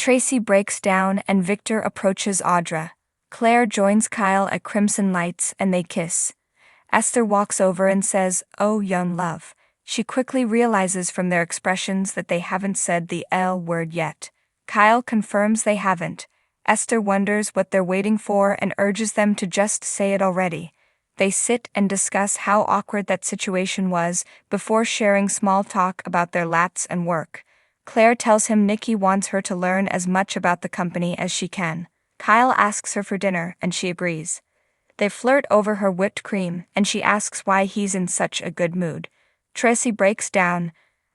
Traci breaks down and Victor approaches Audra. Claire joins Kyle at Crimson Lights and they kiss. Esther walks over and says, "Oh, young love." She quickly realizes from their expressions that they haven't said the L word yet. Kyle confirms they haven't. Esther wonders what they're waiting for and urges them to just say it already. They sit and discuss how awkward that situation was before sharing small talk about their lats and work. Claire tells him Nikki wants her to learn as much about the company as she can. Kyle asks her for dinner and she agrees. They flirt over her whipped cream and she asks why he's in such a good mood. Traci breaks down.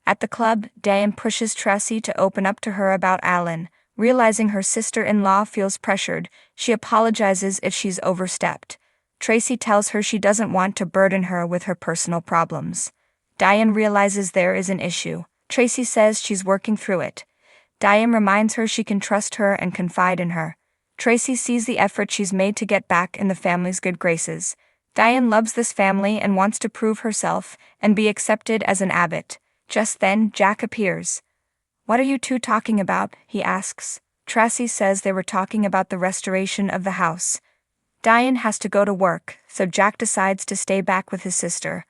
At the club, Diane pushes Traci to open up to her about Alan. Realizing her sister-in-law feels pressured, she apologizes if she's overstepped. Traci tells her she doesn't want to burden her with her personal problems. Diane realizes there is an issue. Traci says she's working through it. Diane reminds her she can trust her and confide in her. Traci sees the effort she's made to get back in the family's good graces. Diane loves this family and wants to prove herself and be accepted as an abbot. Just then, Jack appears. "What are you two talking about?" he asks. Traci says they were talking about the restoration of the house. Diane has to go to work, so Jack decides to stay back with his sister.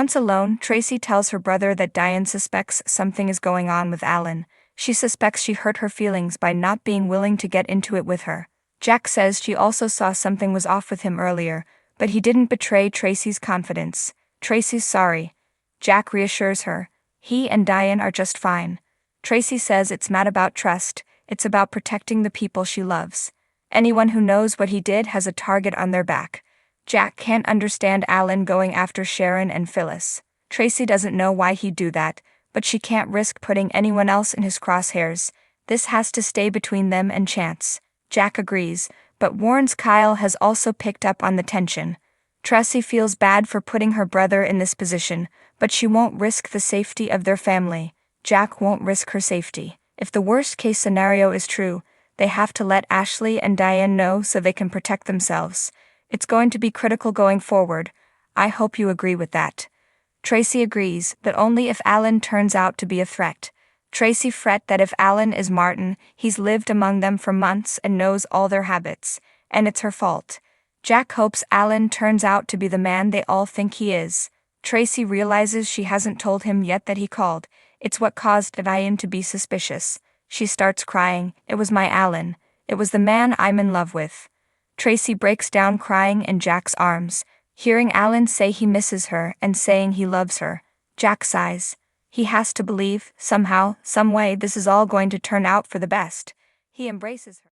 Once alone, Traci tells her brother that Diane suspects something is going on with Alan. She suspects she hurt her feelings by not being willing to get into it with her. Jack says she also saw something was off with him earlier, but he didn't betray Traci's confidence. Traci's sorry. Jack reassures her. He and Diane are just fine. Traci says it's not about trust, it's about protecting the people she loves. Anyone who knows what he did has a target on their back. Jack can't understand Alan going after Sharon and Phyllis. Traci doesn't know why he'd do that, but she can't risk putting anyone else in his crosshairs. This has to stay between them and Chance. Jack agrees, but warns Kyle has also picked up on the tension. Traci feels bad for putting her brother in this position, but she won't risk the safety of their family. Jack won't risk her safety. If the worst-case scenario is true, they have to let Ashley and Diane know so they can protect themselves. It's going to be critical going forward. I hope you agree with that. Traci agrees, but only if Alan turns out to be a threat. Traci fret that if Alan is Martin, he's lived among them for months and knows all their habits, and it's her fault. Jack hopes Alan turns out to be the man they all think he is. Traci realizes she hasn't told him yet that he called. It's what caused Diane to be suspicious. She starts crying. It was my Alan. It was the man I'm in love with. Traci breaks down crying in Jack's arms. Hearing Alan say he misses her and saying he loves her, Jack sighs. He has to believe, somehow, some way, this is all going to turn out for the best. He embraces her.